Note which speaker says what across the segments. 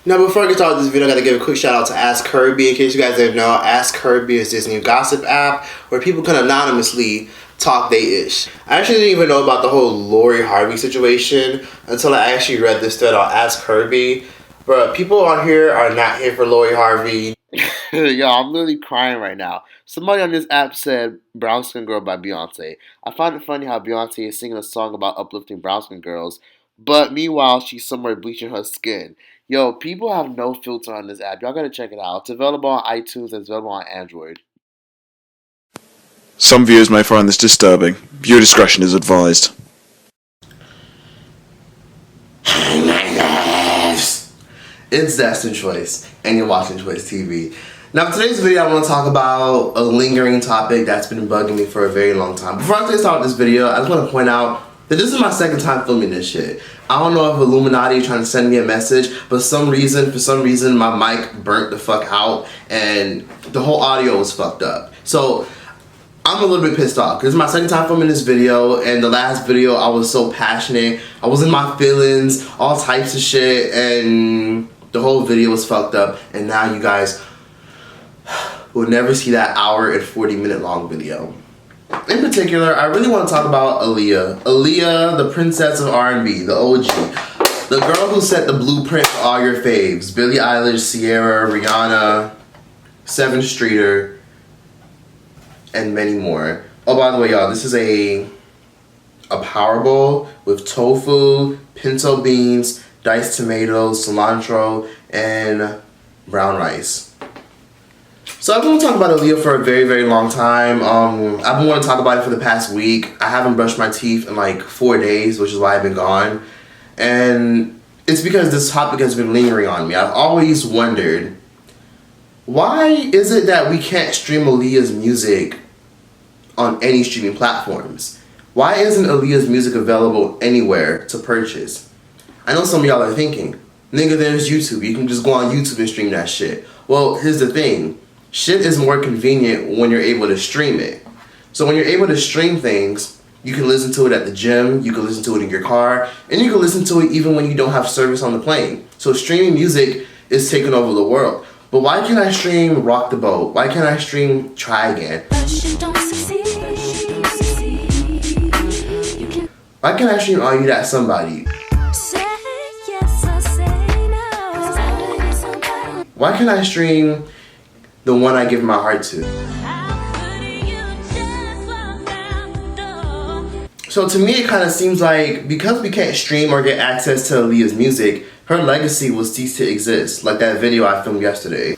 Speaker 1: Now, before I get started with this video, I gotta give a quick shout out to Ask Kirby. In case you guys didn't know, Ask Kirby is this new gossip app where people can anonymously talk they ish. I actually didn't even know about the whole Lori Harvey situation until I actually read this thread on Ask Kirby. But people on here are not here for Lori Harvey.
Speaker 2: Yo, I'm literally crying right now. Somebody on this app said Brown Skin Girl by Beyonce. I find it funny how Beyonce is singing a song about uplifting brown skin girls, but meanwhile she's somewhere bleaching her skin. Yo, people have no filter on this app. Y'all gotta check it out. It's available on iTunes and it's available on Android.
Speaker 3: Some viewers may find this disturbing. Viewer discretion is advised.
Speaker 1: Hey my gosh! It's Destin Choice, and you're watching Choice TV. Now, for today's video, I want to talk about a lingering topic that's been bugging me for a very long time. Before I start this video, I just want to point out that this is my second time filming this shit. I don't know if Illuminati is trying to send me a message, but for some reason, my mic burnt the fuck out, and the whole audio was fucked up. So, I'm a little bit pissed off, because it's my second time filming this video, and the last video, I was so passionate. I was in my feelings, all types of shit, and the whole video was fucked up, and now you guys will never see that hour and 40-minute long video. In particular, I really want to talk about Aaliyah. Aaliyah, the princess of R&B, the OG. The girl who set the blueprint for all your faves. Billie Eilish, Ciara, Rihanna, 7th Streeter, and many more. Oh, by the way, y'all, this is a power bowl with tofu, pinto beans, diced tomatoes, cilantro, and brown rice. So I've been wanting to talk about Aaliyah for a very, very long time. I've been wanting to talk about it for the past week. I haven't brushed my teeth in like 4 days, which is why I've been gone. And it's because this topic has been lingering on me. I've always wondered, why is it that we can't stream Aaliyah's music on any streaming platforms? Why isn't Aaliyah's music available anywhere to purchase? I know some of y'all are thinking, nigga, there's YouTube. You can just go on YouTube and stream that shit. Well, here's the thing. Shit is more convenient when you're able to stream it. So when you're able to stream things, you can listen to it at the gym, you can listen to it in your car, and you can listen to it even when you don't have service on the plane. So streaming music is taking over the world. But why can't I stream Rock the Boat? Why can't I stream Try Again? Why can't I stream Are You That Somebody? Why can't I stream The One I Give My Heart To? So to me, it kind of seems like because we can't stream or get access to Aaliyah's music, her legacy will cease to exist, like that video I filmed yesterday.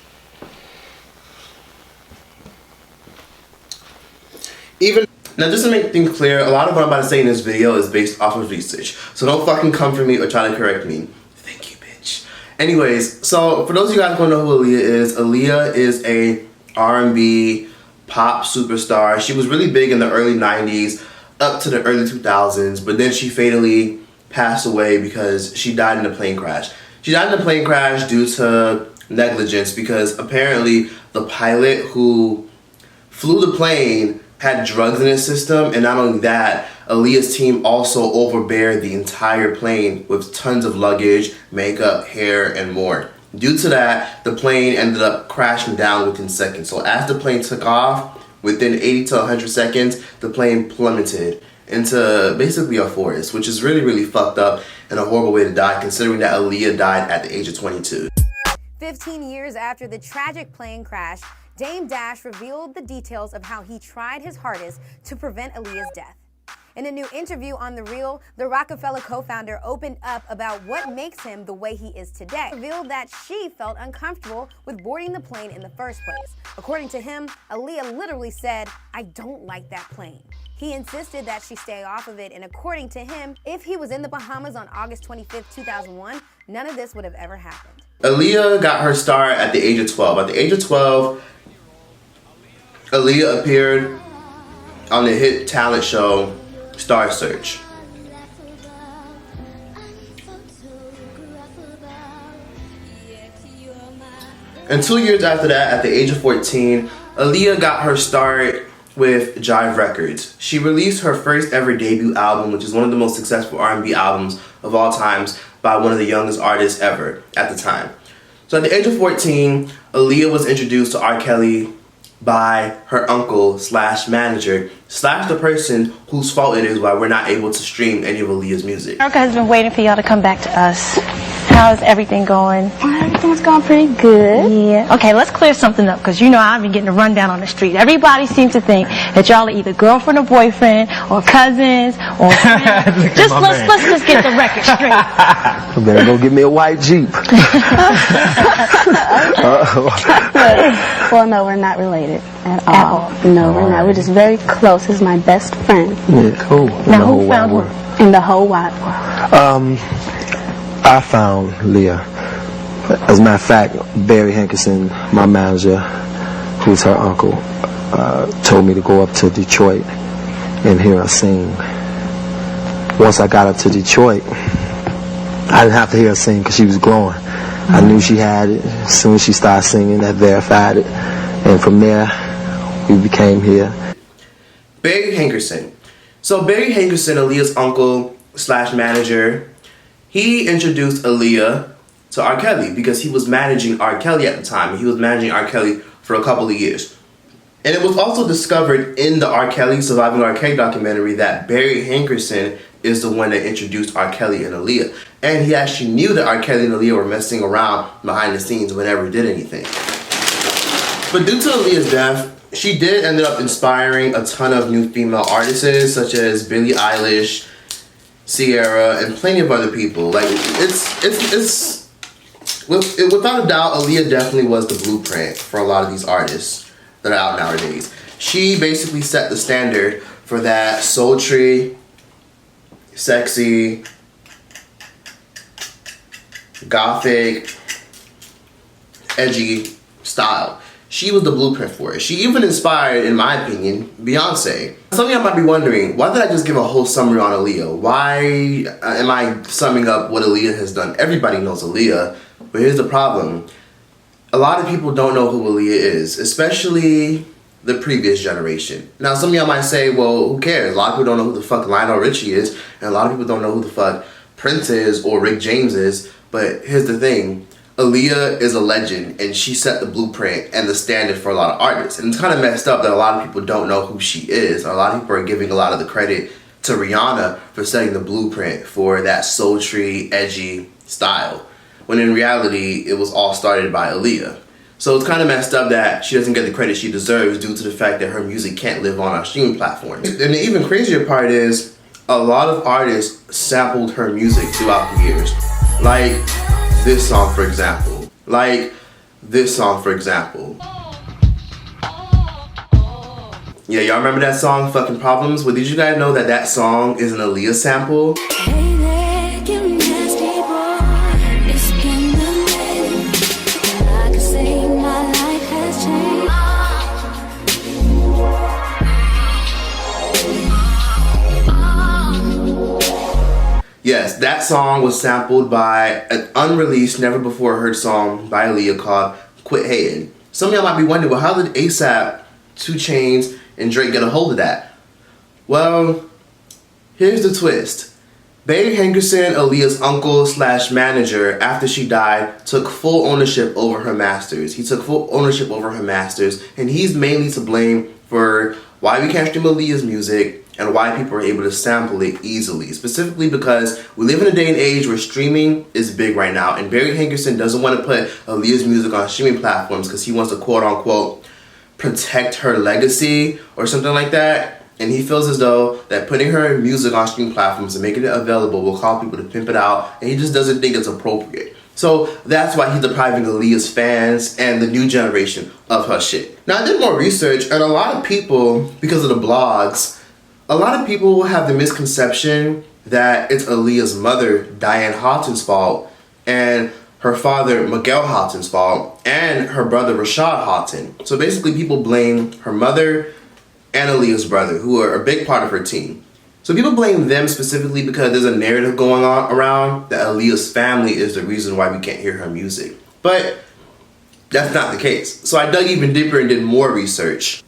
Speaker 1: Now, just to make things clear, a lot of what I'm about to say in this video is based off of research. So don't fucking come for me or try to correct me. Thank you, bitch. Anyways, so for those of you guys who don't know who Aaliyah is a R&B pop superstar. She was really big in the early 90s up to the early 2000s, but then she fatally passed away because she died in a plane crash. She died in a plane crash due to negligence because apparently the pilot who flew the plane had drugs in his system, and not only that, Aaliyah's team also overbeared the entire plane with tons of luggage, makeup, hair, and more. Due to that, the plane ended up crashing down within seconds. So as the plane took off, within 80 to 100 seconds, the plane plummeted into basically a forest, which is really, really fucked up and a horrible way to die considering that Aaliyah died at the age of 22.
Speaker 4: 15 years after the tragic plane crash, Dame Dash revealed the details of how he tried his hardest to prevent Aaliyah's death. In a new interview on The Real, the Rockefeller co-founder opened up about what makes him the way he is today. Revealed that she felt uncomfortable with boarding the plane in the first place. According to him, Aaliyah literally said, "I don't like that plane." He insisted that she stay off of it, and according to him, if he was in the Bahamas on August 25th, 2001, none of this would have ever happened.
Speaker 1: Aaliyah got her start at the age of 12. At the age of 12, Aaliyah appeared on the hit talent show Star Search. And 2 years after that, at the age of 14, Aaliyah got her start with Jive Records. She released her first ever debut album, which is one of the most successful R&B albums of all times by one of the youngest artists ever at the time. So at the age of 14, Aaliyah was introduced to R. Kelly by her uncle slash manager slash the person whose fault it is why we're not able to stream any of Aaliyah's music.
Speaker 5: Erica has been waiting for y'all to come back to us. How's everything going? Everything's going pretty good. Yeah. Okay, let's clear something up, because you know I've been getting a rundown on the street. Everybody seems to think that y'all are either girlfriend or boyfriend or cousins or friends. let's just get the record straight.
Speaker 6: I better go get me a white Jeep.
Speaker 7: Well, no, we're not related at all. No, we're not. We're just very close. He's my best friend.
Speaker 6: Yeah, cool.
Speaker 5: Now who found her?
Speaker 7: In the whole wide world.
Speaker 6: I found Leah. As a matter of fact, Barry Hankerson, my manager, who's her uncle, told me to go up to Detroit and hear her sing. Once I got up to Detroit, I didn't have to hear her sing because she was glowing. I knew she had it. As soon as she started singing, that verified it. And from there, we became here.
Speaker 1: Barry Hankerson. So Barry Hankerson, Aaliyah's uncle slash manager, he introduced Aaliyah to R. Kelly because he was managing R. Kelly at the time. He was managing R. Kelly for a couple of years. And it was also discovered in the R. Kelly Surviving R. Kelly documentary that Barry Hankerson is the one that introduced R. Kelly and Aaliyah. And he actually knew that R. Kelly and Aaliyah were messing around behind the scenes whenever he did anything. But due to Aaliyah's death, she did end up inspiring a ton of new female artists such as Billie Eilish, Ciara, and plenty of other people. Like, without a doubt, Aaliyah definitely was the blueprint for a lot of these artists that are out nowadays. She basically set the standard for that sultry, sexy, gothic, edgy style. She was the blueprint for it. She even inspired, in my opinion, Beyonce. Some of y'all might be wondering, why did I just give a whole summary on Aaliyah? Why am I summing up what Aaliyah has done? Everybody knows Aaliyah, but here's the problem. A lot of people don't know who Aaliyah is, especially the previous generation. Now, some of y'all might say, well, who cares? A lot of people don't know who the fuck Lionel Richie is, and a lot of people don't know who the fuck Prince is or Rick James is, but here's the thing. Aaliyah is a legend, and she set the blueprint and the standard for a lot of artists. And it's kind of messed up that a lot of people don't know who she is. A lot of people are giving a lot of the credit to Rihanna for setting the blueprint for that sultry, edgy style, when in reality, it was all started by Aaliyah. So it's kind of messed up that she doesn't get the credit she deserves due to the fact that her music can't live on our streaming platforms. And the even crazier part is, a lot of artists sampled her music throughout the years. Like this song, for example. Yeah, y'all remember that song, Fucking Problems? Well, did you guys know that that song is an Aaliyah sample? Yes, that song was sampled by an unreleased, never before heard song by Aaliyah called Quit Hatin'. Some of y'all might be wondering, well, how did ASAP, 2 Chainz, and Drake get a hold of that? Well, here's the twist. Barry Hankerson, Aaliyah's uncle slash manager, after she died, took full ownership over her masters. He took full ownership over her masters, and he's mainly to blame for why we can't stream Aaliyah's music and why people are able to sample it easily. Specifically because we live in a day and age where streaming is big right now, and Barry Hankerson doesn't want to put Aaliyah's music on streaming platforms because he wants to quote unquote protect her legacy or something like that. And he feels as though that putting her music on streaming platforms and making it available will cause people to pimp it out, and he just doesn't think it's appropriate. So that's why he's depriving Aaliyah's fans and the new generation of her shit. Now, I did more research, and a lot of people, because of the blogs, a lot of people have the misconception that it's Aaliyah's mother, Diane Houghton's fault, and her father, Miguel Houghton's fault, and her brother, Rashad Houghton. So basically, people blame her mother and Aaliyah's brother, who are a big part of her team. So people blame them specifically because there's a narrative going on around that Aaliyah's family is the reason why we can't hear her music. But that's not the case. So I dug even deeper and did more research.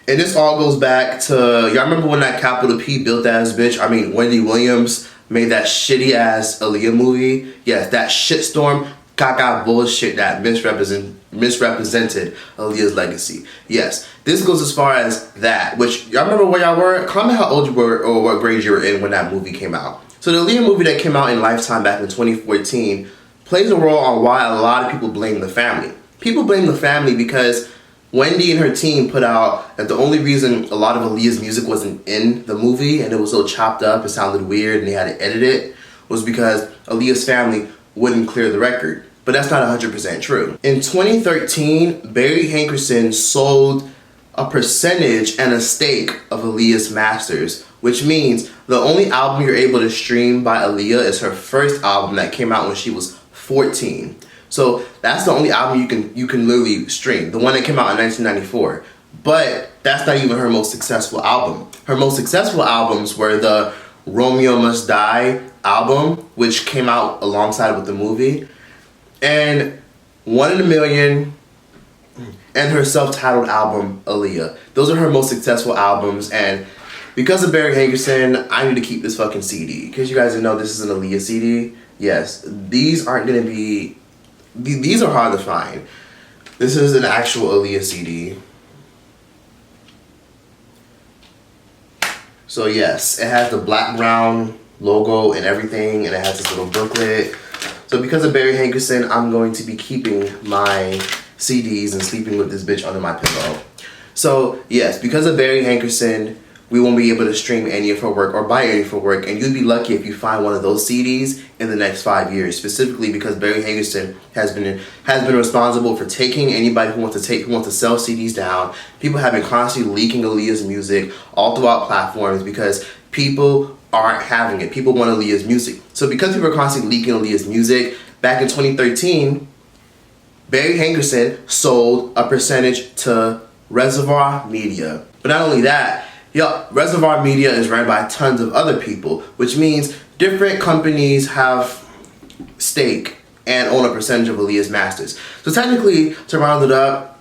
Speaker 1: And this all goes back to, y'all remember when that capital P built ass bitch, Wendy Williams, made that shitty ass Aaliyah movie? Yes, that shitstorm caca bullshit that misrepresented Aaliyah's legacy. Yes, this goes as far as that, which y'all remember where y'all were? Comment how old you were or what grade you were in when that movie came out. So the Aaliyah movie that came out in Lifetime back in 2014 plays a role on why a lot of people blame the family. People blame the family because Wendy and her team put out that the only reason a lot of Aaliyah's music wasn't in the movie and it was so chopped up, it sounded weird and they had to edit it, was because Aaliyah's family wouldn't clear the record. But that's not 100% true. In 2013, Barry Hankerson sold a percentage and a stake of Aaliyah's masters, which means the only album you're able to stream by Aaliyah is her first album that came out when she was 14. So that's the only album you can literally stream, the one that came out in 1994. But that's not even her most successful album. Her most successful albums were the Romeo Must Die album, which came out alongside with the movie, and One in a Million, and her self-titled album, Aaliyah. Those are her most successful albums, and because of Barry Hankerson, I need to keep this fucking CD. Because you guys know this is an Aaliyah CD. Yes, these aren't gonna be, these are hard to find. This is an actual Aaliyah CD. So yes, it has the black-brown logo and everything, and it has this little booklet. So because of Barry Hankerson, I'm going to be keeping my CDs and sleeping with this bitch under my pillow. So yes, because of Barry Hankerson, we won't be able to stream any of her work or buy any of her work, and you'd be lucky if you find one of those CDs in the next 5 years, specifically because Barry Hankerson has been responsible for taking anybody who wants to sell CDs down. People have been constantly leaking Aaliyah's music all throughout platforms because people aren't having it. People want Aaliyah's music. So because people are constantly leaking Aaliyah's music, back in 2013, Barry Hankerson sold a percentage to Reservoir Media. But not only that, Reservoir Media is run by tons of other people, which means different companies have stake and own a percentage of Aaliyah's masters. So technically, to round it up,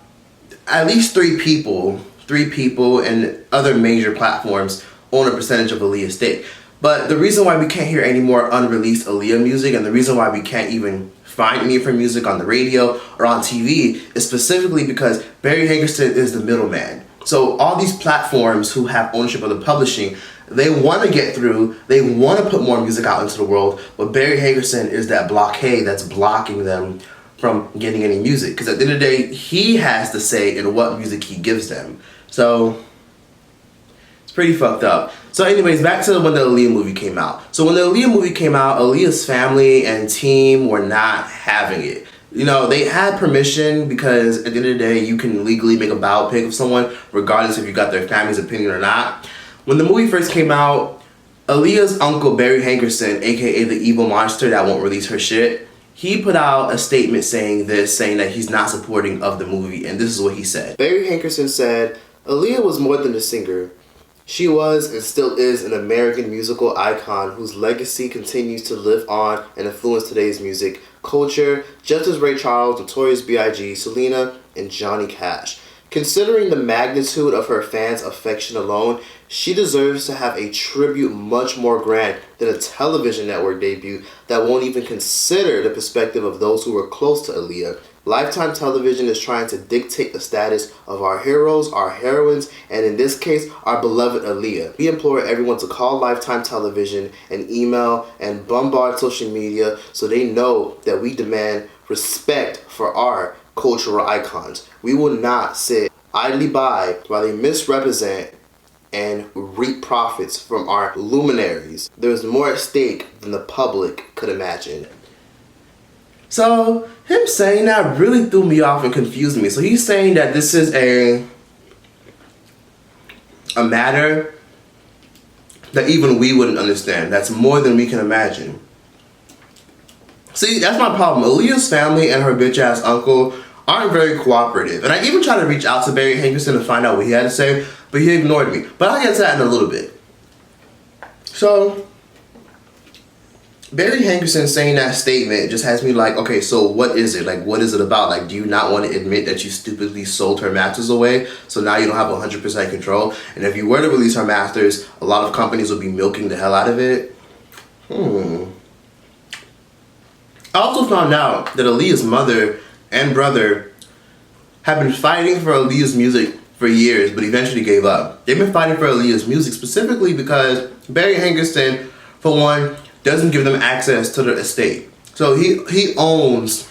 Speaker 1: at least three people and other major platforms own a percentage of Aaliyah's stake. But the reason why we can't hear any more unreleased Aaliyah music, and the reason why we can't even find any of her music on the radio or on TV, is specifically because Barry Hankerson is the middleman. So all these platforms who have ownership of the publishing, they want to get through, they want to put more music out into the world, but Barry Hankerson is that blockade that's blocking them from getting any music. Because at the end of the day, he has to say in what music he gives them. So it's pretty fucked up. So anyways, back to when the Aaliyah movie came out. So when the Aaliyah movie came out, Aaliyah's family and team were not having it. You know, they had permission because at the end of the day, you can legally make a biopic of someone regardless if you got their family's opinion or not. When the movie first came out, Aaliyah's uncle, Barry Hankerson, aka the evil monster that won't release her shit, he put out a statement saying that he's not supporting of the movie, and this is what he said. Barry Hankerson said, "Aaliyah was more than a singer. She was and still is an American musical icon whose legacy continues to live on and influence today's music culture, just as Ray Charles, Notorious B.I.G., Selena, and Johnny Cash. Considering the magnitude of her fans' affection alone, she deserves to have a tribute much more grand than a television network debut that won't even consider the perspective of those who were close to Aaliyah. Lifetime Television is trying to dictate the status of our heroes, our heroines, and in this case, our beloved Aaliyah. We implore everyone to call Lifetime Television and email and bombard social media so they know that we demand respect for our cultural icons. We will not sit idly by while they misrepresent and reap profits from our luminaries. There's more at stake than the public could imagine." So him saying that really threw me off and confused me. So he's saying that this is a matter that even we wouldn't understand. That's more than we can imagine. See, that's my problem. Aaliyah's family and her bitch ass uncle aren't very cooperative. And I even tried to reach out to Barry Hankerson to find out what he had to say, but he ignored me. But I'll get to that in a little bit. So Barry Hankerson saying that statement just has me like, okay, so what is it? Like, what is it about? Like, do you not want to admit that you stupidly sold her masters away? So now you don't have 100% control? And if you were to release her masters, a lot of companies would be milking the hell out of it? I also found out that Aaliyah's mother and brother have been fighting for Aaliyah's music for years, but eventually gave up. They've been fighting for Aaliyah's music specifically because Barry Hankerson, for one, doesn't give them access to the estate. So he owns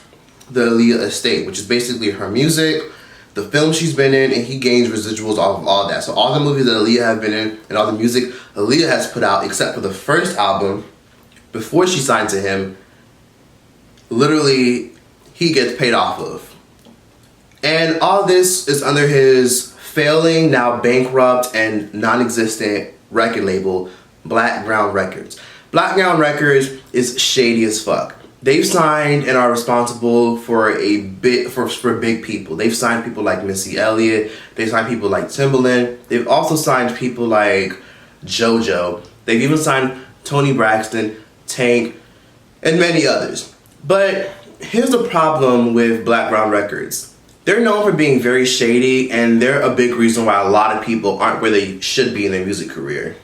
Speaker 1: the Aaliyah estate, which is basically her music, the film she's been in, and he gains residuals off of all that. So all the movies that Aaliyah have been in and all the music Aaliyah has put out, except for the first album, before she signed to him, literally he gets paid off of. And all this is under his failing, now bankrupt and non-existent record label, Blackground Records. Blackground Records is shady as fuck. They've signed and are responsible for for big people. They've signed people like Missy Elliott. They've signed people like Timbaland. They've also signed people like JoJo. They've even signed Toni Braxton, Tank, and many others. But here's the problem with Blackground Records. They're known for being very shady, and they're a big reason why a lot of people aren't where they should be in their music career.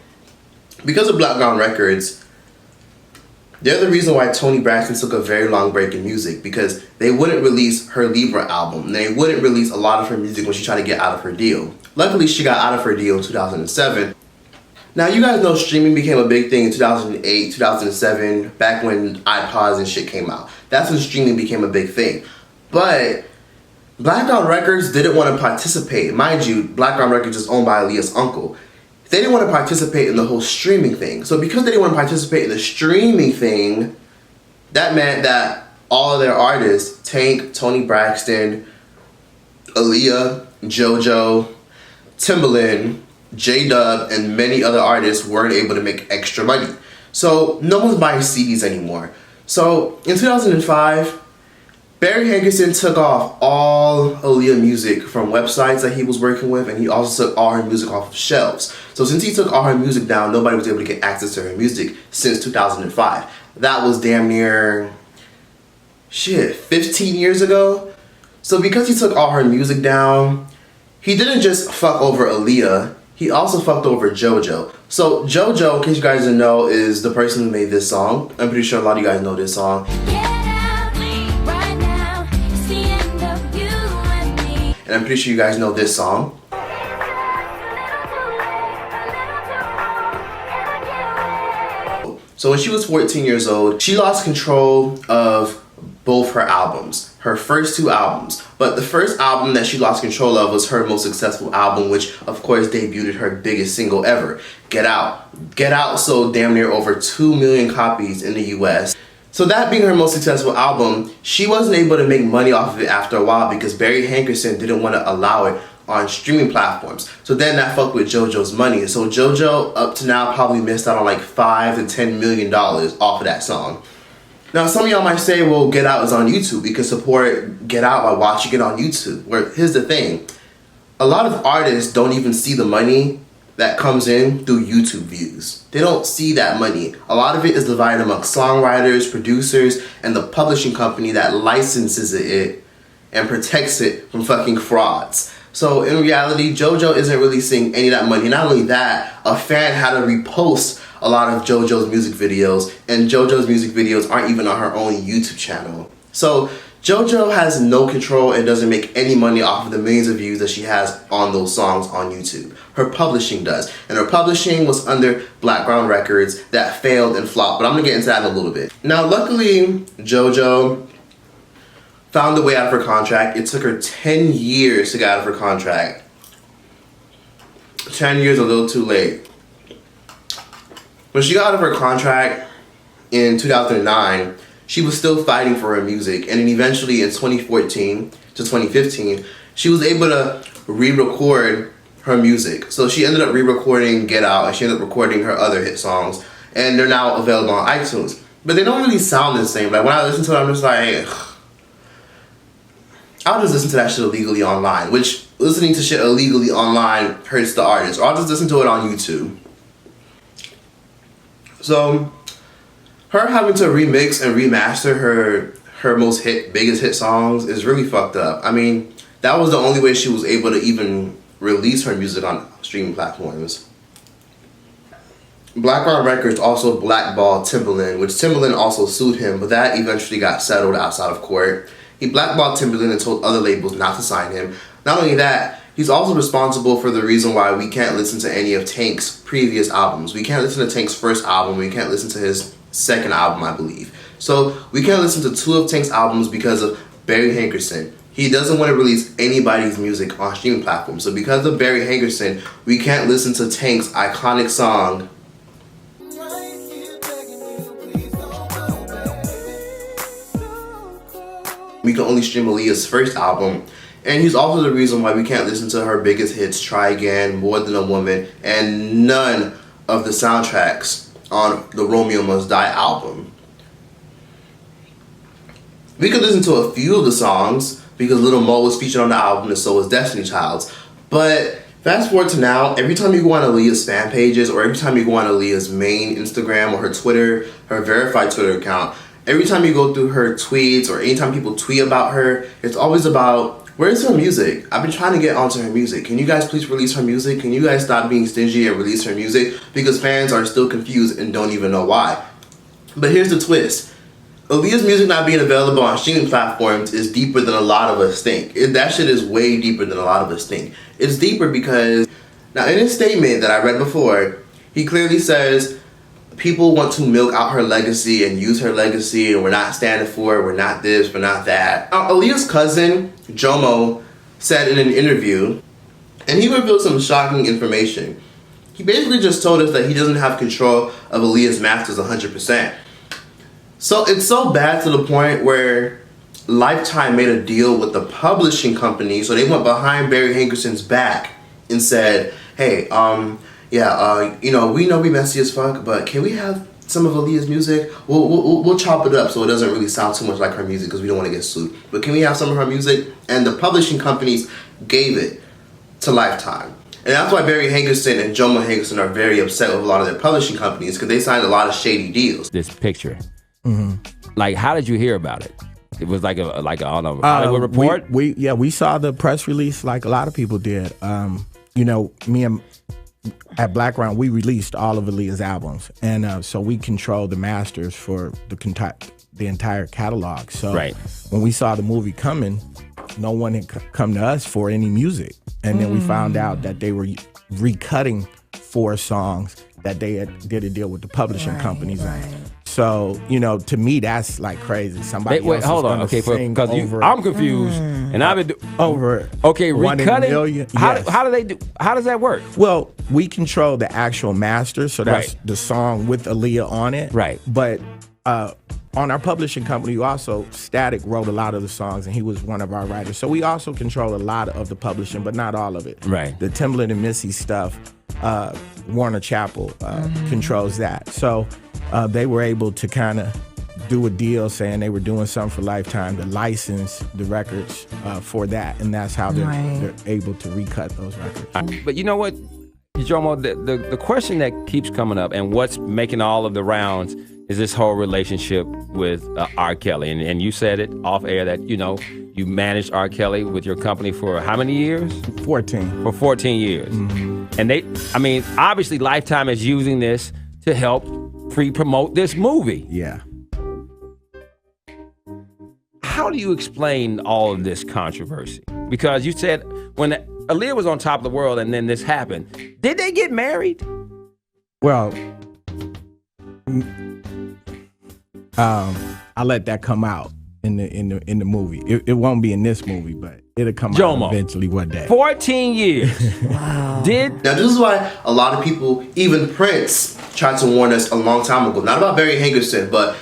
Speaker 1: Because of Blackground Records, they're the reason why Toni Braxton took a very long break in music, because they wouldn't release her Libra album. They wouldn't release a lot of her music when she tried to get out of her deal. Luckily, she got out of her deal in 2007. Now, you guys know streaming became a big thing in 2008, 2007, back when iPods and shit came out. That's when streaming became a big thing. But Blackground Records didn't want to participate. Mind you, Blackground Records is owned by Aaliyah's uncle. They didn't want to participate in the whole streaming thing. So because they didn't want to participate in the streaming thing, that meant that all of their artists, Tank, Toni Braxton, Aaliyah, JoJo, Timbaland, J-Dub, and many other artists weren't able to make extra money. So no one's buying CDs anymore. So in 2005, Barry Hankerson took off all Aaliyah music from websites that he was working with, and he also took all her music off of shelves. So since he took all her music down, nobody was able to get access to her music since 2005. That was damn near, 15 years ago. So because he took all her music down, he didn't just fuck over Aaliyah, he also fucked over JoJo. So JoJo, in case you guys didn't know, is the person who made this song. I'm pretty sure a lot of you guys know this song. And I'm pretty sure you guys know this song. So when she was 14 years old, she lost control of both her albums, her first two albums. But the first album that she lost control of was her most successful album, which of course debuted her biggest single ever, Get Out. Get Out sold damn near over 2 million copies in the US. So that being her most successful album, she wasn't able to make money off of it after a while because Barry Hankerson didn't want to allow it on streaming platforms. So then that fucked with JoJo's money. So JoJo, up to now, probably missed out on like $5 to $10 million off of that song. Now, some of y'all might say, well, Get Out is on YouTube. You can support Get Out by watching it on YouTube. Where here's the thing. A lot of artists don't even see the money that comes in through YouTube views. They don't see that money. A lot of it is divided amongst songwriters, producers, and the publishing company that licenses it and protects it from fucking frauds. So in reality, JoJo isn't really seeing any of that money. Not only that, a fan had to repost a lot of JoJo's music videos, and JoJo's music videos aren't even on her own YouTube channel. So JoJo has no control and doesn't make any money off of the millions of views that she has on those songs on YouTube. Her publishing does. And her publishing was under Blackground Records that failed and flopped. But I'm going to get into that in a little bit. Now, luckily, JoJo found a way out of her contract. It took her 10 years to get out of her contract. 10 years a little too late. When she got out of her contract in 2009, she was still fighting for her music, and then eventually in 2014 to 2015, she was able to re-record her music. So she ended up re-recording Get Out, and she ended up recording her other hit songs, and they're now available on iTunes. But they don't really sound the same. Like when I listen to it, I'm just like, I'll just listen to that shit illegally online, which listening to shit illegally online hurts the artist. Or I'll just listen to it on YouTube. So her having to remix and remaster her biggest hit songs is really fucked up. I mean, that was the only way she was able to even release her music on streaming platforms. BlackRock Records also blackballed Timbaland, which Timbaland also sued him, but that eventually got settled outside of court. He blackballed Timbaland and told other labels not to sign him. Not only that, he's also responsible for the reason why we can't listen to any of Tank's previous albums. We can't listen to Tank's first album. We can't listen to his second album, I believe. So we can't listen to 2 of Tank's albums because of Barry Hankerson. He doesn't want to release anybody's music on streaming platforms. So because of Barry Hankerson, we can't listen to Tank's iconic song, we can only stream Aaliyah's first album. And he's also the reason why we can't listen to her biggest hits, Try Again, More Than a Woman, and none of the soundtracks on the Romeo Must Die album. We could listen to a few of the songs because Lil Mo was featured on the album and so was Destiny Child's. But fast forward to now, every time you go on Aaliyah's fan pages or every time you go on Aaliyah's main Instagram or her Twitter, her verified Twitter account, every time you go through her tweets or anytime people tweet about her, it's always about, where's her music? I've been trying to get onto her music. Can you guys please release her music? Can you guys stop being stingy and release her music? Because fans are still confused and don't even know why. But here's the twist. Aaliyah's music not being available on streaming platforms is deeper than a lot of us think. That shit is way deeper than a lot of us think. It's deeper because, now in his statement that I read before, he clearly says, people want to milk out her legacy and use her legacy and we're not standing for it, we're not this, we're not that. Aaliyah's cousin, Jomo, said in an interview, and he revealed some shocking information. He basically just told us that he doesn't have control of Aaliyah's masters 100%. So it's so bad to the point where Lifetime made a deal with the publishing company, so they went behind Barry Hankerson's back and said, hey, we know we messy as fuck, but can we have some of Aaliyah's music? We'll chop it up so it doesn't really sound too much like her music because we don't want to get sued. But can we have some of her music? And the publishing companies gave it to Lifetime. And that's why Barry Hankerson and Jomo Hankerson are very upset with a lot of their publishing companies because they signed a lot of shady deals.
Speaker 8: This picture, like, how did you hear about it? It was like a Hollywood report.
Speaker 9: We saw the press release like a lot of people did. Me and at Blackground, we released all of Aaliyah's albums, and so we controlled the masters for the entire catalog. So when we saw the movie coming, no one had come to us for any music, and then we found out that they were recutting 4 songs that they did a deal with the publishing companies on. So, to me, that's like crazy. Somebody else
Speaker 8: hold on,
Speaker 9: because
Speaker 8: I'm confused, and I've been
Speaker 9: over
Speaker 8: recutting. How do they do? How does that work?
Speaker 9: Well, we control the actual master, so that's the song with Aaliyah on it.
Speaker 8: Right.
Speaker 9: But on our publishing company, also Static wrote a lot of the songs, and he was one of our writers. So we also control a lot of the publishing, but not all of it.
Speaker 8: Right.
Speaker 9: The Timbaland and Missy stuff, Warner Chappell controls that. So they were able to kind of do a deal saying they were doing something for Lifetime to license the records for that, and that's how they're able to recut those records.
Speaker 8: But you know what, Jomo, the question that keeps coming up and what's making all of the rounds is this whole relationship with R. Kelly. And you said it off air that, you managed R. Kelly with your company for how many years?
Speaker 9: 14.
Speaker 8: For 14 years. And obviously Lifetime is using this to help pre-promote this movie.
Speaker 9: Yeah.
Speaker 8: How do you explain all of this controversy? Because you said when Aaliyah was on top of the world and then this happened, did they get married?
Speaker 9: Well, I'll let that come out in the movie. It won't be in this movie, but it'll come out eventually one day.
Speaker 8: 14 years. Wow. Now
Speaker 1: this is why a lot of people, even Prince, tried to warn us a long time ago. Not about Barry Hankerson, but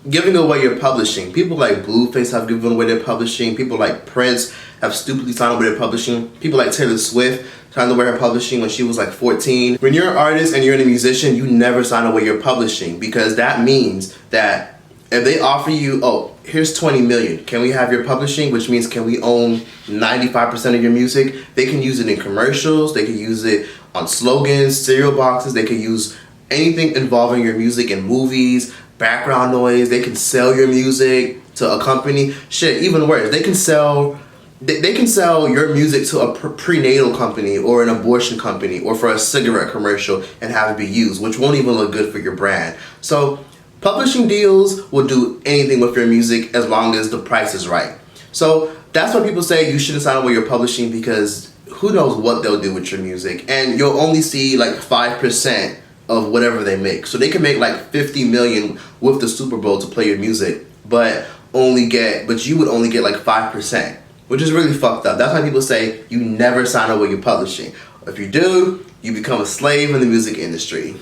Speaker 1: giving away your publishing. People like Blueface have given away their publishing. People like Prince have stupidly signed away their publishing. People like Taylor Swift signed away her publishing when she was like 14. When you're an artist and you're a musician, you never sign away your publishing because that means that if they offer you, oh, here's 20 million, can we have your publishing? Which means can we own 95% of your music? They can use it in commercials. They can use it on slogans, cereal boxes. They can use anything involving your music in movies, background noise. They can sell your music to a company. Shit, even worse, they can sell they can sell your music to a prenatal company or an abortion company or for a cigarette commercial and have it be used, which won't even look good for your brand. So publishing deals will do anything with your music as long as the price is right. So that's why people say you shouldn't sign up with your publishing, because who knows what they'll do with your music, and you'll only see like 5% of whatever they make. So they can make like 50 million with the Super Bowl to play your music, but you would only get like 5%, which is really fucked up. That's why people say you never sign up with your publishing. If you do, you become a slave in the music industry.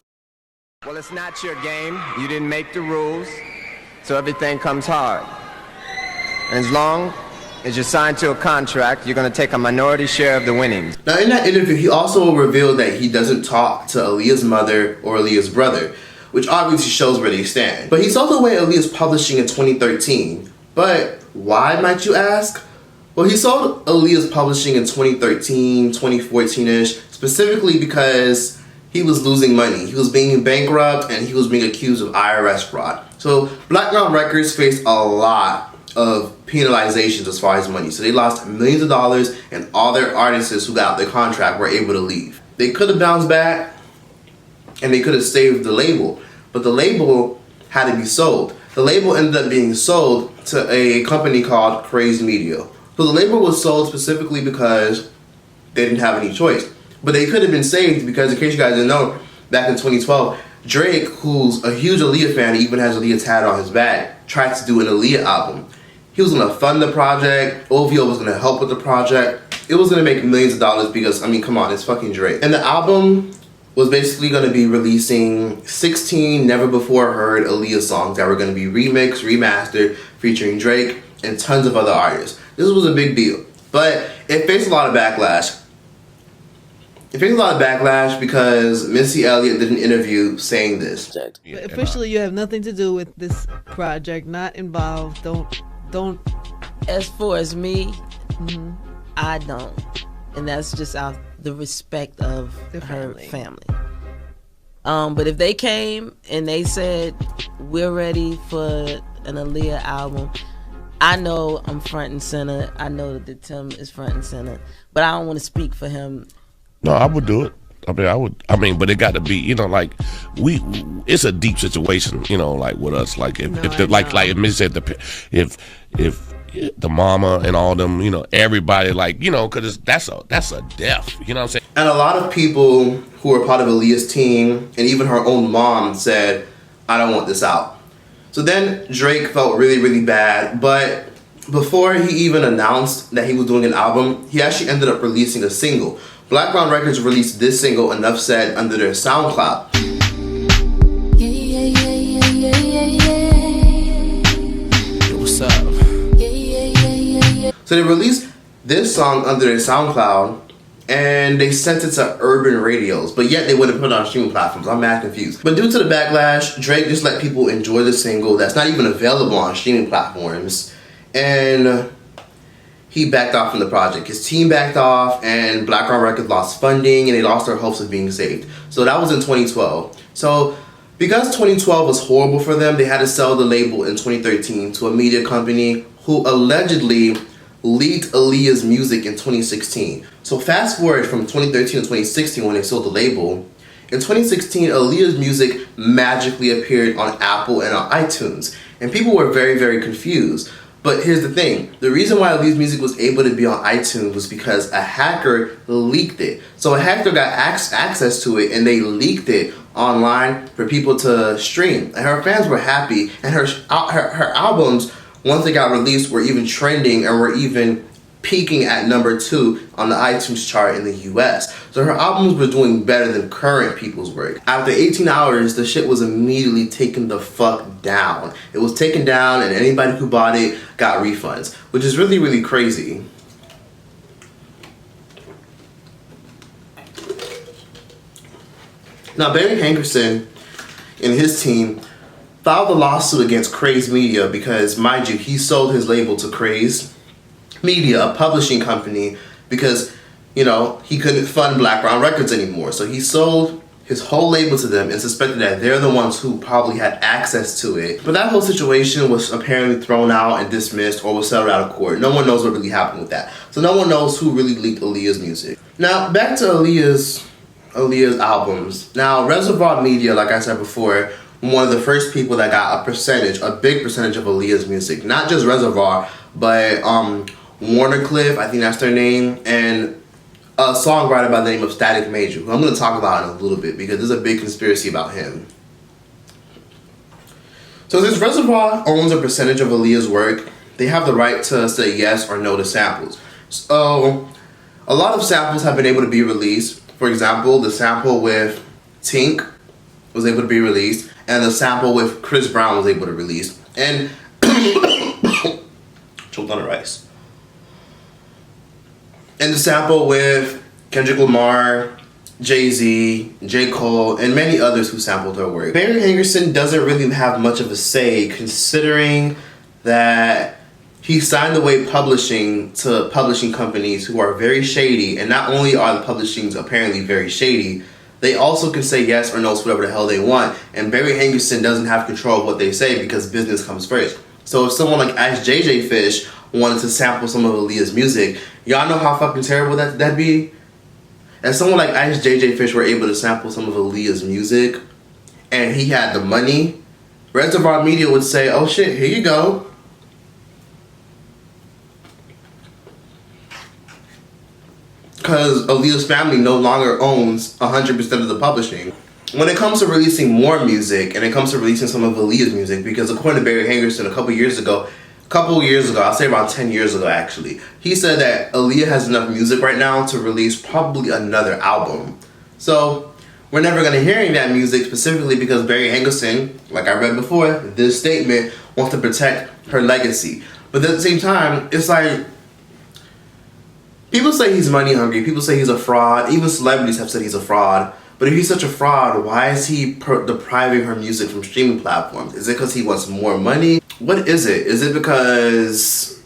Speaker 10: Well, it's not your game. You didn't make the rules, so everything comes hard. And as long as you're signed to a contract, you're going to take a minority share of the winnings.
Speaker 1: Now, in that interview, he also revealed that he doesn't talk to Aaliyah's mother or Aaliyah's brother, which obviously shows where they stand. But he sold away Aaliyah's publishing in 2013. But why, might you ask? Well, he sold Aaliyah's publishing in 2013, 2014-ish, specifically because he was losing money. He was being bankrupt and he was being accused of IRS fraud. So Blackground Records faced a lot of penalizations as far as money. So they lost millions of dollars, and all their artists who got their contract were able to leave. They could have bounced back and they could have saved the label, but the label had to be sold. The label ended up being sold to a company called Crazy Media. So the label was sold specifically because they didn't have any choice. But they could have been saved because, in case you guys didn't know, back in 2012, Drake, who's a huge Aaliyah fan, he even has Aaliyah tatted on his back, tried to do an Aaliyah album. He was going to fund the project. OVO was going to help with the project. It was going to make millions of dollars because, I mean, come on, it's fucking Drake. And the album was basically going to be releasing 16 never-before-heard Aaliyah songs that were going to be remixed, remastered, featuring Drake and tons of other artists. This was a big deal. But it faced a lot of backlash. It faced a lot of backlash because Missy Elliott did an interview saying this.
Speaker 11: But officially, you have nothing to do with this project, not involved. Don't.
Speaker 12: As far as me, I don't. And that's just out the respect of her family. But if they came and they said, we're ready for an Aaliyah album, I know I'm front and center. I know that Tim is front and center. But I don't want to speak for him.
Speaker 13: No, I would do it. I mean, but it got to be, like it's a deep situation, like with us, like if Miss said if the mama and all them, everybody, because that's a death, you know what I'm saying?
Speaker 1: And a lot of people who are part of Aaliyah's team, and even her own mom, said, I don't want this out. So then Drake felt really, really bad, but before he even announced that he was doing an album, he actually ended up releasing a single. Blackground Records released this single, Enough Said, under their SoundCloud.
Speaker 14: Yo, what's up?
Speaker 1: So they released this song under their SoundCloud, and they sent it to urban radios, but yet they wouldn't put it on streaming platforms. I'm mad confused. But due to the backlash, Drake just let people enjoy the single that's not even available on streaming platforms, and he backed off from the project. His team backed off, and Blackground Records lost funding, and they lost their hopes of being saved. So that was in 2012. So because 2012 was horrible for them, they had to sell the label in 2013 to a media company who allegedly leaked Aaliyah's music in 2016. So fast forward from 2013 to 2016 when they sold the label. In 2016, Aaliyah's music magically appeared on Apple and on iTunes. And people were very, very confused. But here's the thing. The reason why Aaliyah's music was able to be on iTunes was because a hacker leaked it. So a hacker got access to it and they leaked it online for people to stream. And her fans were happy. And her albums, once they got released, were even trending and were even peaking at #2 on the iTunes chart in the US. So her albums were doing better than current people's work. After 18 hours, the shit was immediately taken the fuck down. It was taken down and anybody who bought it got refunds, which is really, really crazy. Now, Barry Hankerson and his team filed a lawsuit against Craze Media because, mind you, he sold his label to Craze Media, a publishing company, because, he couldn't fund Blackground Records anymore. So he sold his whole label to them and suspected that they're the ones who probably had access to it. But that whole situation was apparently thrown out and dismissed or was settled out of court. No one knows what really happened with that. So no one knows who really leaked Aaliyah's music. Now, back to Aaliyah's albums. Now, Reservoir Media, like I said before, one of the first people that got a big percentage of Aaliyah's music. Not just Reservoir, but Warner Cliff, I think that's their name, and a songwriter by the name of Static Major, who I'm going to talk about in a little bit because there's a big conspiracy about him. So since Reservoir owns a percentage of Aaliyah's work, they have the right to say yes or no to samples. So a lot of samples have been able to be released. For example, the sample with Tink was able to be released, and the sample with Chris Brown was able to release. And choked on the rice. And the sample with Kendrick Lamar, Jay-Z, J. Cole, and many others who sampled her work. Barry Hankerson doesn't really have much of a say, considering that he signed away publishing to publishing companies who are very shady, and not only are the publishings apparently very shady, they also can say yes or no to whatever the hell they want, and Barry Hankerson doesn't have control of what they say because business comes first. So if someone like Ash JJ Fish wanted to sample some of Aaliyah's music, y'all know how fucking terrible that'd be? If someone like Ash JJ Fish were able to sample some of Aaliyah's music, and he had the money, Reservoir Media would say, oh shit, here you go. Because Aaliyah's family no longer owns 100% of the publishing. When it comes to releasing more music, and it comes to releasing some of Aaliyah's music, because according to Barry Hankerson a couple years ago, I'll say around 10 years ago actually, he said that Aaliyah has enough music right now to release probably another album. So we're never going to hear any of that music, specifically because Barry Hankerson, like I read before, this statement wants to protect her legacy. But at the same time, it's like, people say he's money hungry, people say he's a fraud, even celebrities have said he's a fraud. But if he's such a fraud, why is he depriving her music from streaming platforms? Is it because he wants more money? What is it? Is it because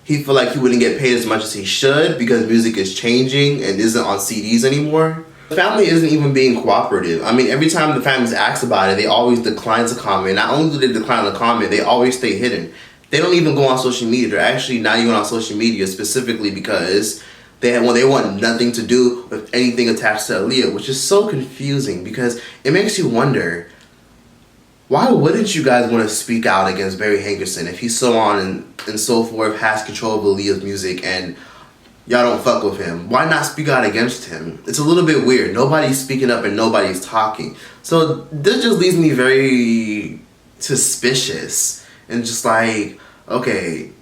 Speaker 1: he feel like he wouldn't get paid as much as he should because music is changing and isn't on CDs anymore? The family isn't even being cooperative. I mean, every time the family's asked about it, they always decline to comment. Not only do they decline to comment, they always stay hidden. They don't even go on social media. They're actually not even on social media specifically because they want nothing to do with anything attached to Aaliyah, which is so confusing because it makes you wonder, why wouldn't you guys want to speak out against Barry Hankerson if he's so on and so forth, has control of Aaliyah's music, and y'all don't fuck with him? Why not speak out against him? It's a little bit weird. Nobody's speaking up and nobody's talking. So this just leaves me very suspicious and just like, okay,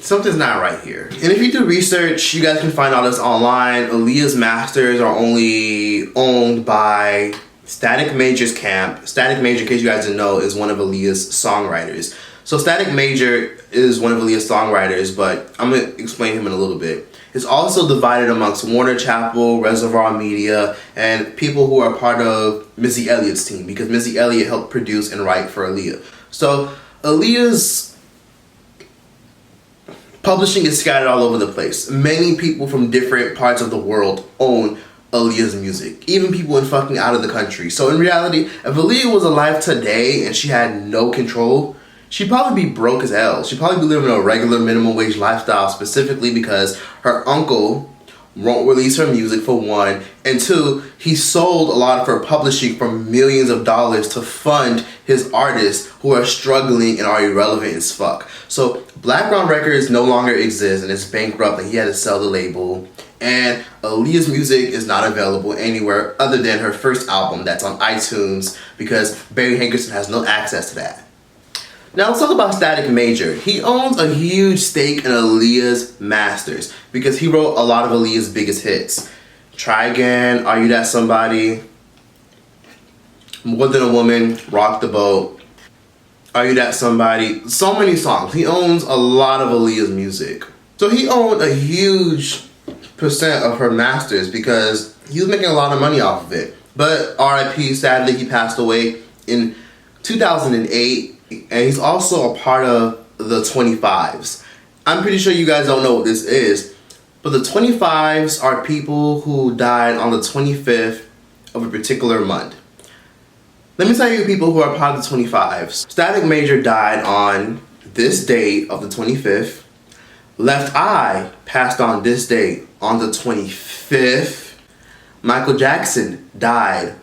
Speaker 1: something's not right here. And if you do research, you guys can find all this online. Aaliyah's masters are only owned by Static Major's camp. Static Major, in case you guys didn't know, is one of Aaliyah's songwriters. So Static Major is one of Aaliyah's songwriters, but I'm going to explain him in a little bit. It's also divided amongst Warner Chappell, Reservoir Media, and people who are part of Missy Elliott's team, because Missy Elliott helped produce and write for Aaliyah. So Aaliyah's publishing is scattered all over the place. Many people from different parts of the world own Aaliyah's music. Even people in fucking out of the country. So in reality, if Aaliyah was alive today and she had no control, she'd probably be broke as hell. She'd probably be living a regular minimum wage lifestyle, specifically because her uncle won't release her music, for one, and two, he sold a lot of her publishing for millions of dollars to fund his artists who are struggling and are irrelevant as fuck. So Blackground Records no longer exists and it's bankrupt and he had to sell the label, and Aaliyah's music is not available anywhere other than her first album that's on iTunes because Barry Hankerson has no access to that. Now let's talk about Static Major. He owns a huge stake in Aaliyah's masters because he wrote a lot of Aaliyah's biggest hits. Try Again, Are You That Somebody, More Than a Woman, Rock the Boat, Are You That Somebody, so many songs. He owns a lot of Aaliyah's music. So he owned a huge percent of her masters because he was making a lot of money off of it. But RIP, sadly, he passed away in 2008. And he's also a part of the 25s. I'm pretty sure you guys don't know what this is, but the 25s are people who died on the 25th of a particular month. Let me tell you people who are part of the 25s. Static Major died on this date of the 25th. Left Eye passed on this date on the 25th. Michael Jackson died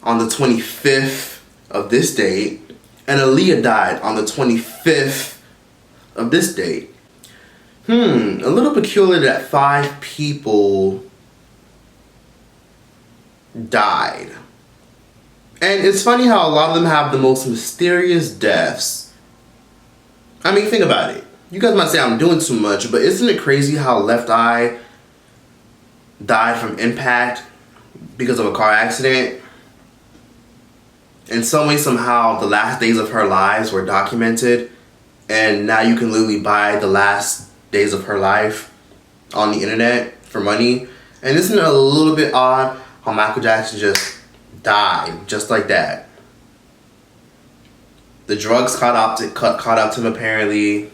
Speaker 1: on the 25th of this date. And Aaliyah died on the 25th of this date. A little peculiar that 5 people died. And it's funny how a lot of them have the most mysterious deaths. I mean, think about it. You guys might say I'm doing too much, but isn't it crazy how Left Eye died from impact because of a car accident? In some way, somehow, the last days of her lives were documented, and now you can literally buy the last days of her life on the internet for money. And isn't it a little bit odd how Michael Jackson just died just like that? The drugs caught up to him apparently,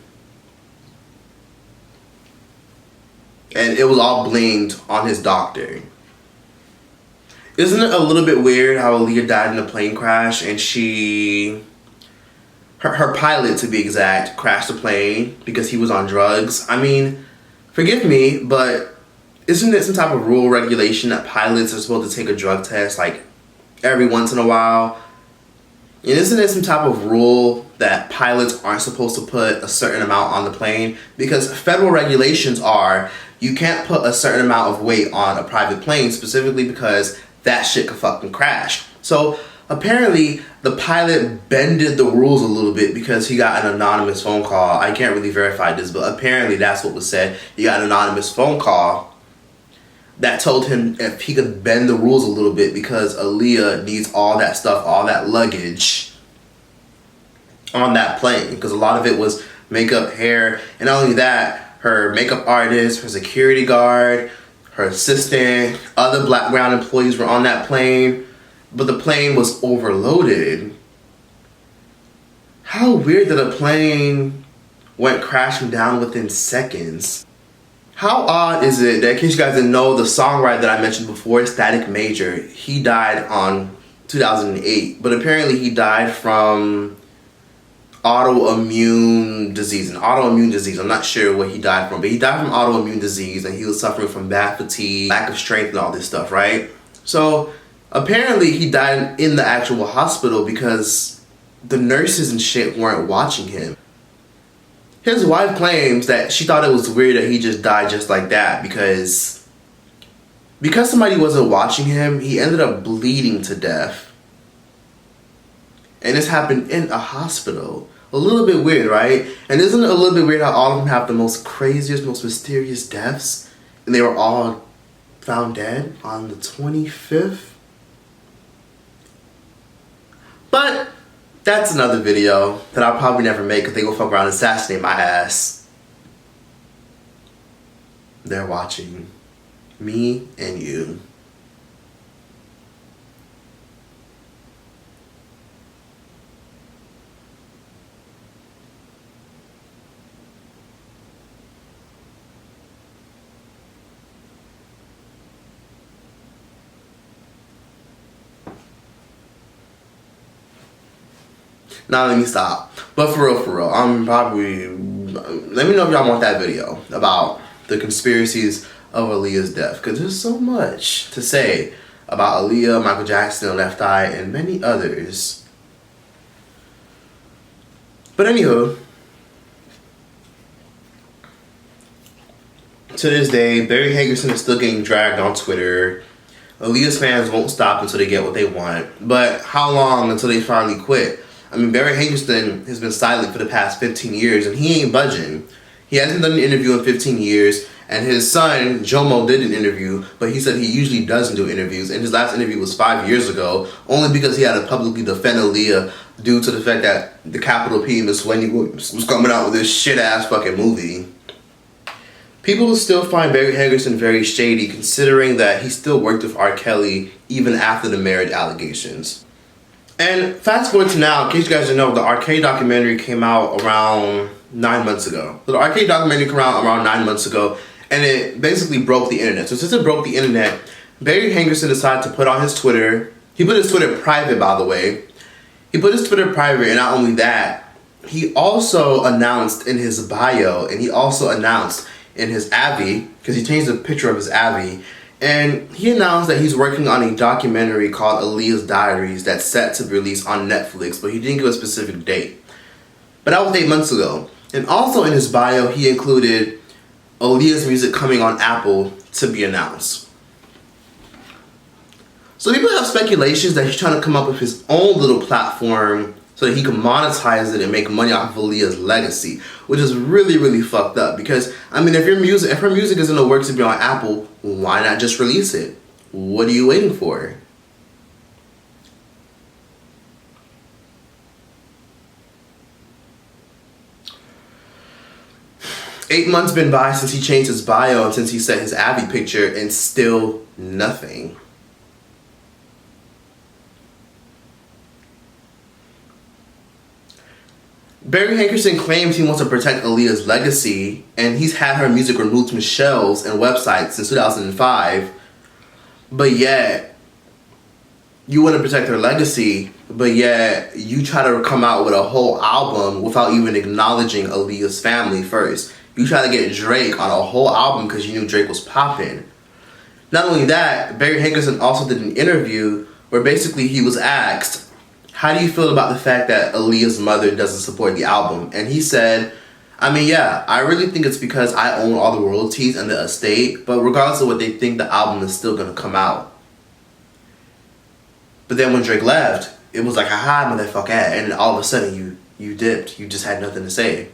Speaker 1: and it was all blamed on his doctor. Isn't it a little bit weird how Aaliyah died in a plane crash and her pilot, to be exact, crashed the plane because he was on drugs? I mean, forgive me, but isn't it some type of rule regulation that pilots are supposed to take a drug test like every once in a while? And isn't it some type of rule that pilots aren't supposed to put a certain amount on the plane? Because federal regulations are, you can't put a certain amount of weight on a private plane, specifically because that shit could fucking crash. So apparently the pilot bended the rules a little bit because he got an anonymous phone call. I can't really verify this, but apparently that's what was said. He got an anonymous phone call that told him if he could bend the rules a little bit because Aaliyah needs all that stuff, all that luggage on that plane, because a lot of it was makeup, hair, and not only that, her makeup artist, her security guard, her assistant, other black ground employees were on that plane, but the plane was overloaded. How weird that a plane went crashing down within seconds. How odd is it that, in case you guys didn't know, the songwriter that I mentioned before, Static Major, he died on 2008, but apparently he died from autoimmune disease. I'm not sure what he died from, but he died from autoimmune disease, and he was suffering from bad fatigue, lack of strength, and all this stuff, right? So apparently he died in the actual hospital because the nurses and shit weren't watching him. His wife claims that she thought it was weird that he just died just like that because somebody wasn't watching him, he ended up bleeding to death. And this happened in a hospital. A little bit weird, right? And isn't it a little bit weird how all of them have the most craziest, most mysterious deaths? And they were all found dead on the 25th? But that's another video that I'll probably never make because they go fuck around and assassinate my ass. They're watching me and you. Now let me stop. But for real, I'm probably... Let me know if y'all want that video about the conspiracies of Aaliyah's death. Because there's so much to say about Aaliyah, Michael Jackson, Left Eye, and many others. But anywho, to this day, Barry Hankerson is still getting dragged on Twitter. Aaliyah's fans won't stop until they get what they want. But how long until they finally quit? I mean, Barry Hankerson has been silent for the past 15 years, and he ain't budging. He hasn't done an interview in 15 years, and his son, Jomo, did an interview, but he said he usually doesn't do interviews, and his last interview was 5 years ago, only because he had to publicly defend Aaliyah due to the fact that the capital P, Miss Wendy Williams, was coming out with this shit-ass fucking movie. People will still find Barry Hankerson very shady, considering that he still worked with R. Kelly even after the marriage allegations. And fast forward to now, in case you guys didn't know, the R. Kelly documentary came out around 9 months ago. So the R. Kelly documentary came out around 9 months ago, and it basically broke the internet. So since it broke the internet, Barry Hankerson decided to put on his Twitter. He put his Twitter private, by the way. He put his Twitter private, and not only that, he also announced in his bio, and he also announced in his Abby, because he changed the picture of his Abby, and he announced that he's working on a documentary called Aaliyah's Diaries that's set to be released on Netflix, but he didn't give a specific date. But that was 8 months ago. And also in his bio, he included Aaliyah's music coming on Apple to be announced. So people have speculations that he's trying to come up with his own little platform so that he can monetize it and make money off of Aaliyah's legacy, which is really, really fucked up. Because, I mean, if her music is in the works to be on Apple, why not just release it? What are you waiting for? Eight months been by since he changed his bio and since he set his Abby picture, and still nothing. Barry Hankerson claims he wants to protect Aaliyah's legacy, and he's had her music removed from shelves and websites since 2005. But yet, you want to protect her legacy, but yet you try to come out with a whole album without even acknowledging Aaliyah's family first. You try to get Drake on a whole album because you knew Drake was popping. Not only that, Barry Hankerson also did an interview where basically he was asked, how do you feel about the fact that Aaliyah's mother doesn't support the album? And he said, I mean, yeah, I really think it's because I own all the royalties and the estate, but regardless of what they think, the album is still going to come out. But then when Drake left, it was like, haha, motherfucker, and all of a sudden you dipped. You just had nothing to say.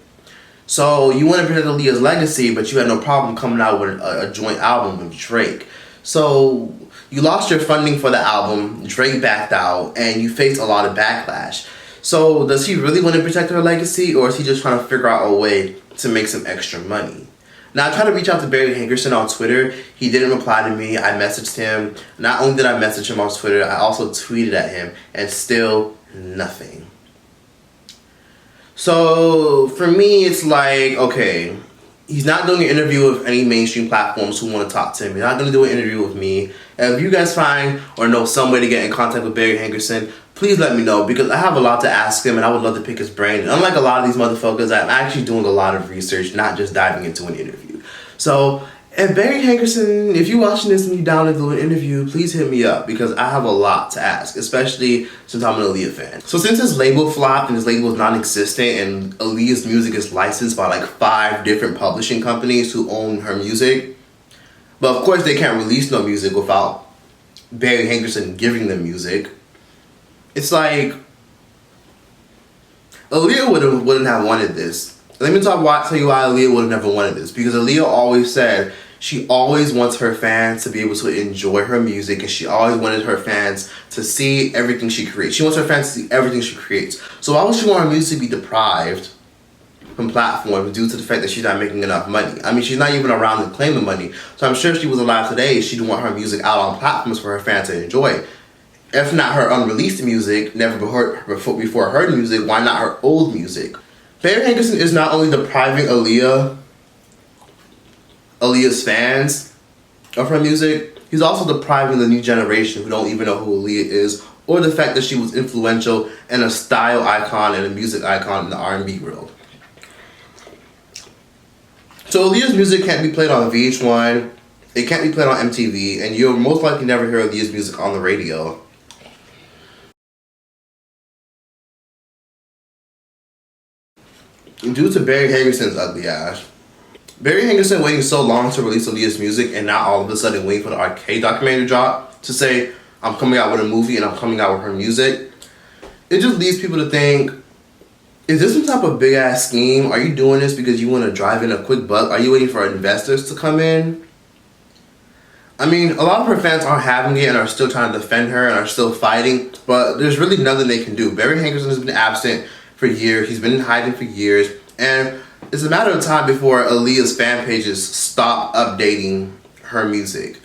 Speaker 1: So you want to protect Aaliyah's legacy, but you had no problem coming out with a joint album with Drake. So you lost your funding for the album, Drake backed out, and you faced a lot of backlash. So does he really want to protect her legacy, or is he just trying to figure out a way to make some extra money? Now, I tried to reach out to Barry Hankerson on Twitter. He didn't reply to me. I messaged him. Not only did I message him on Twitter, I also tweeted at him, and still nothing. So for me, it's like, okay, he's not doing an interview with any mainstream platforms who want to talk to him. He's not going to do an interview with me. And if you guys find or know some way to get in contact with Barry Hankerson, please let me know, because I have a lot to ask him and I would love to pick his brain. And unlike a lot of these motherfuckers, I'm actually doing a lot of research, not just diving into an interview. So if Barry Hankerson, if you're watching this and you're down to do an interview, please hit me up, because I have a lot to ask, especially since I'm an Aaliyah fan. So since his label flopped and his label is non-existent and Aaliyah's music is licensed by like 5 different publishing companies who own her music, but of course they can't release no music without Barry Hankerson giving them music. It's like, Aaliyah wouldn't have wanted this. Let me tell you why Aaliyah would have never wanted this. Because Aaliyah always said she always wants her fans to be able to enjoy her music, and she always wanted her fans to see everything she creates. She wants her fans to see everything she creates. So why would she want her music to be deprived from platforms due to the fact that she's not making enough money? I mean, she's not even around to claim the money. So I'm sure if she was alive today, she'd want her music out on platforms for her fans to enjoy. If not her unreleased music, never before her music, why not her old music? Barry Hankerson is not only depriving Aaliyah's fans of her music, he's also depriving the new generation who don't even know who Aaliyah is, or the fact that she was influential and a style icon and a music icon in the R&B world. So Aaliyah's music can't be played on VH1, it can't be played on MTV, and you'll most likely never hear Aaliyah's music on the radio. Due to Barry Hankerson's ugly ass. Barry Hankerson waiting so long to release Aaliyah's music, and now all of a sudden waiting for the Arcade documentary drop to say, I'm coming out with a movie and I'm coming out with her music. It just leads people to think, is this some type of big ass scheme? Are you doing this because you want to drive in a quick buck? Are you waiting for investors to come in? I mean, a lot of her fans aren't having it and are still trying to defend her and are still fighting, but there's really nothing they can do. Barry Hankerson has been absent for years. He's been in hiding for years, and it's a matter of time before Aaliyah's fan pages stop updating her music.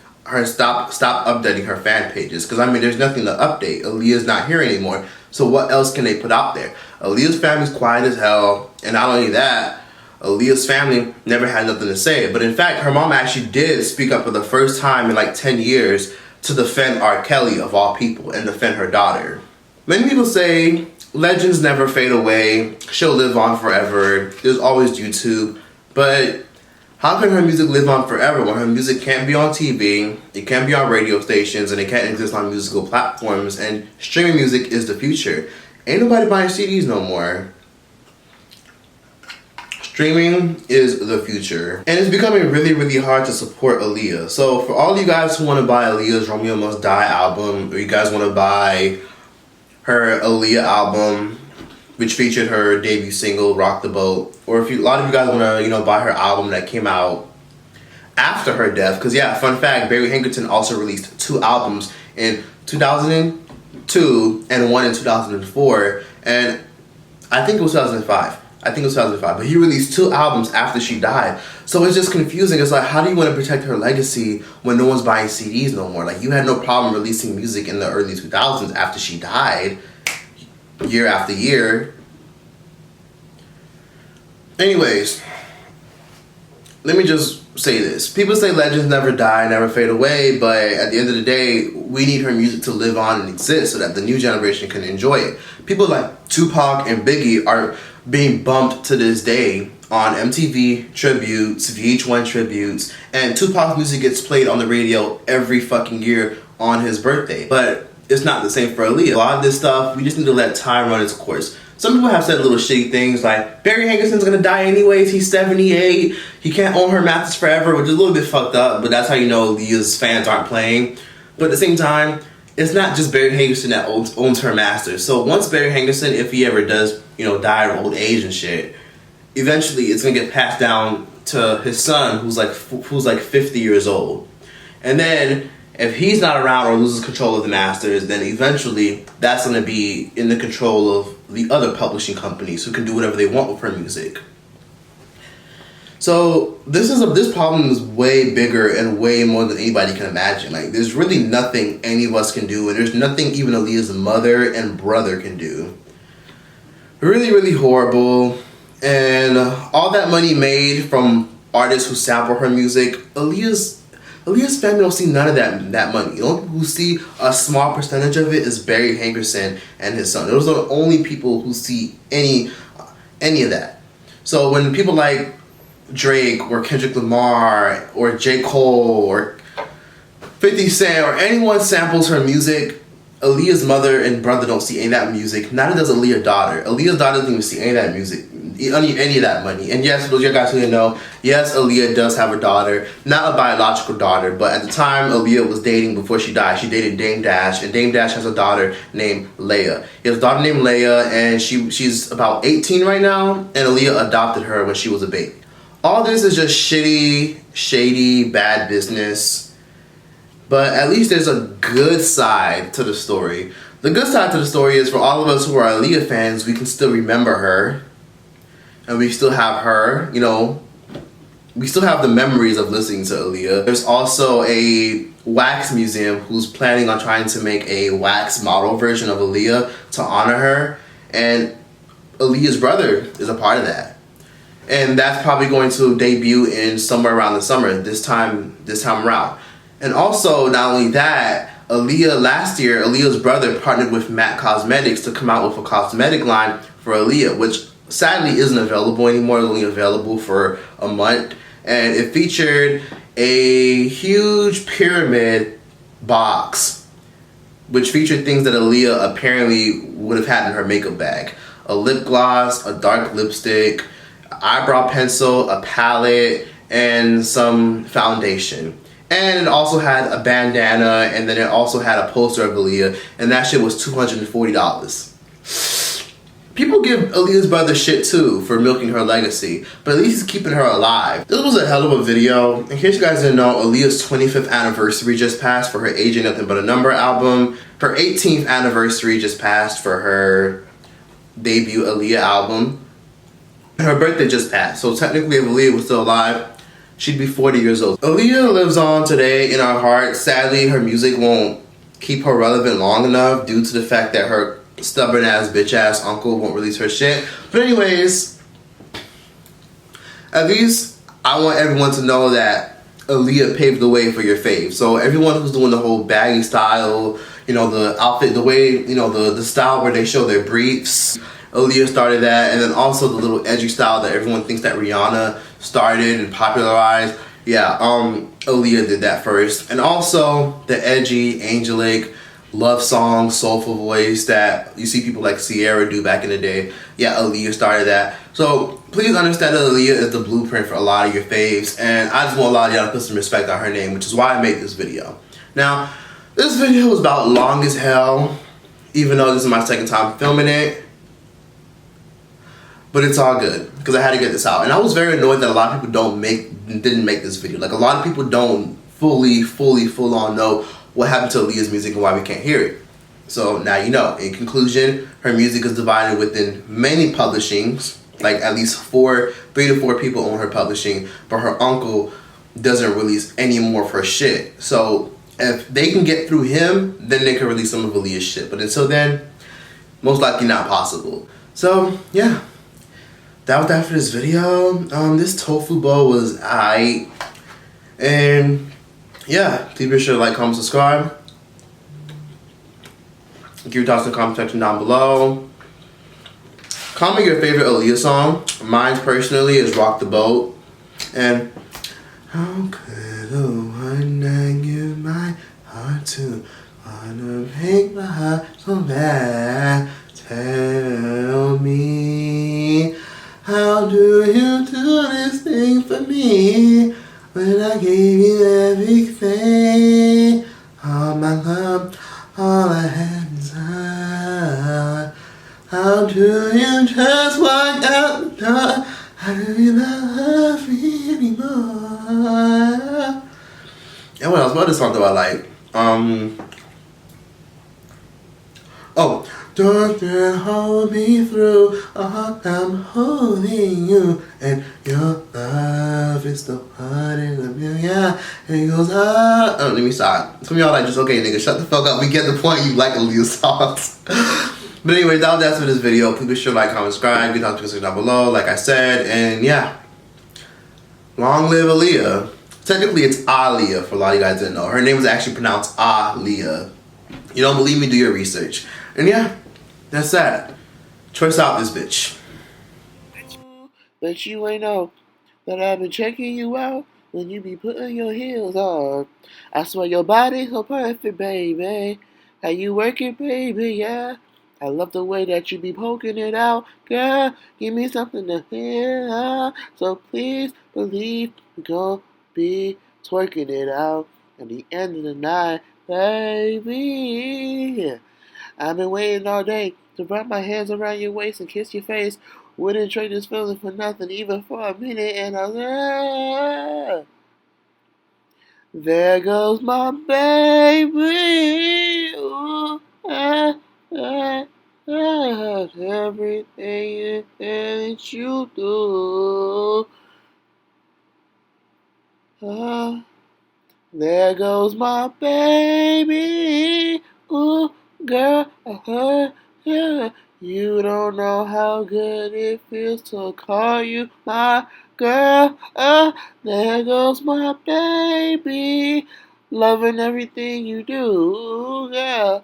Speaker 1: Stop updating her fan pages, because I mean, there's nothing to update. Aaliyah's not here anymore, so what else can they put out there? Aaliyah's family's quiet as hell, and not only that, Aaliyah's family never had nothing to say. But in fact, her mom actually did speak up for the first time in like 10 years to defend R. Kelly of all people and defend her daughter. Many people say legends never fade away, she'll live on forever, there's always YouTube, but how can her music live on forever when her music can't be on TV, it can't be on radio stations, and it can't exist on musical platforms, and streaming music is the future. Ain't nobody buying CDs no more. Streaming is the future. And it's becoming really, really hard to support Aaliyah. So for all you guys who want to buy Aaliyah's Romeo Must Die album, or you guys want to buy her Aaliyah album, which featured her debut single, Rock the Boat, or if a lot of you guys want to, you know, buy her album that came out after her death, because yeah, fun fact, Barry Hankerton also released 2 albums in 2002 and one in 2004, and I think it was 2005. But he released 2 albums after she died. So it's just confusing. It's like, how do you want to protect her legacy when no one's buying CDs no more? Like, you had no problem releasing music in the early 2000s after she died, year after year. Anyways, let me just say this. People say legends never die, never fade away, but at the end of the day, we need her music to live on and exist so that the new generation can enjoy it. People like Tupac and Biggie are being bumped to this day on MTV tributes, VH1 tributes, and Tupac's music gets played on the radio every fucking year on his birthday. But it's not the same for Aaliyah. A lot of this stuff, we just need to let time run its course. Some people have said little shitty things like, Barry Hankerson's gonna die anyways, he's 78, he can't own her masters forever, which is a little bit fucked up, but that's how you know Aaliyah's fans aren't playing. But at the same time, it's not just Barry Hankerson that owns her masters. So once Barry Hankerson, if he ever does, you know, die of old age and shit, eventually it's gonna get passed down to his son, who's like 50 years old. And then if he's not around or loses control of the masters, then eventually that's gonna be in the control of the other publishing companies who can do whatever they want with her music. So this problem is way bigger and way more than anybody can imagine. Like, there's really nothing any of us can do, and there's nothing even Aaliyah's mother and brother can do. Really, really horrible. And all that money made from artists who sample her music, Aaliyah's family don't see none of that money. The only people who see a small percentage of it is Barry Hankerson and his son. Those are the only people who see any of that. So when people like Drake or Kendrick Lamar or J. Cole or 50 Cent or anyone samples her music, Aaliyah's mother and brother don't see any of that music. Neither does Aaliyah's daughter. Aaliyah's daughter doesn't even see any of that music, any of that money. And yes, those of you guys who didn't know, yes, Aaliyah does have a daughter, not a biological daughter, but at the time Aaliyah was dating before she died, she dated Dame Dash, and Dame Dash has a daughter named Leia. He has a daughter named Leia, and she's about 18 right now, and Aaliyah adopted her when she was a baby. All this is just shitty, shady, bad business. But at least there's a good side to the story. The good side to the story is for all of us who are Aaliyah fans, we can still remember her. And we still have her, you know, we still have the memories of listening to Aaliyah. There's also a wax museum who's planning on trying to make a wax model version of Aaliyah to honor her. And Aaliyah's brother is a part of that. And that's probably going to debut in somewhere around the summer, this time around. And also, not only that, last year, Aaliyah's brother partnered with MAC Cosmetics to come out with a cosmetic line for Aaliyah, which sadly isn't available anymore. It's only available for a month. And it featured a huge pyramid box, which featured things that Aaliyah apparently would have had in her makeup bag. A lip gloss, a dark lipstick, eyebrow pencil, a palette, and some foundation. And it also had a bandana, and then it also had a poster of Aaliyah, and that shit was $240. People give Aaliyah's brother shit too for milking her legacy, but at least he's keeping her alive. This was a hell of a video. In case you guys didn't know, Aaliyah's 25th anniversary just passed for her Age Ain't Nothing But a Number album. Her 18th anniversary just passed for her debut Aaliyah album. Her birthday just passed, so technically if Aaliyah was still alive, she'd be 40 years old. Aaliyah lives on today in our hearts. Sadly, her music won't keep her relevant long enough due to the fact that her stubborn ass bitch ass uncle won't release her shit. But anyways, at least I want everyone to know that Aaliyah paved the way for your fave. So everyone who's doing the whole baggy style, you know, the outfit, the way, you know, the style where they show their briefs, Aaliyah started that. And then also the little edgy style that everyone thinks that Rihanna started and popularized. Yeah, Aaliyah did that first. And also the edgy, angelic, love song, soulful voice that you see people like Ciara do back in the day. Yeah, Aaliyah started that. So please understand that Aaliyah is the blueprint for a lot of your faves, and I just want a lot of y'all to put some respect on her name, which is why I made this video. Now, this video was about long as hell, even though this is my second time filming it. But it's all good, because I had to get this out. And I was very annoyed that a lot of people didn't make this video. Like, a lot of people don't full on know what happened to Aaliyah's music and why we can't hear it. So now you know. In conclusion, her music is divided within many publishings. Like at least 3 to 4 people own her publishing, but her uncle doesn't release any more of her shit. So if they can get through him, then they can release some of Aaliyah's shit. But until then, most likely not possible. So yeah, that was that for this video. This tofu bowl was aight. And yeah, please be sure to like, comment, subscribe. Give your thoughts in the comment section down below. Comment your favorite Aaliyah song. Mine personally is Rock the Boat. And how could a one night give my heart to wanna break my heart so bad? Tell me, how do you do this thing for me when I gave you everything? All my love, all I had inside. How do you just walk out the door? How do you not love me anymore? And what else? What other song do I like? Oh, don't you hold me through? Oh, I'm holding you, and your love is the one in a million. And it goes on. Oh, let me stop. Some of y'all like, just okay, nigga, shut the fuck up. We get the point. You like Aaliyah songs. But anyway, that was that for this video. Please be sure to like, comment, subscribe. Get down to down below, like I said. And yeah, long live Aaliyah. Technically, it's Aaliyah for a lot of you guys didn't know. Her name was actually pronounced Aaliyah. You don't believe me? Do your research. And yeah, that's that. Choice out this bitch.
Speaker 2: But you ain't know that I've been checking you out when you be putting your heels on. I swear your body's so perfect, baby. How you work it, baby, yeah. I love the way that you be poking it out. Girl, give me something to feel. So please believe we gon' be twerking it out at the end of the night, baby. I've been waiting all day to wrap my hands around your waist and kiss your face. Wouldn't trade this feeling for nothing, even for a minute. And I was there goes my baby. Ooh, everything that you do. There goes my baby. Ooh, girl, yeah. You don't know how good it feels to call you my girl. There goes my baby. Loving everything you do, girl.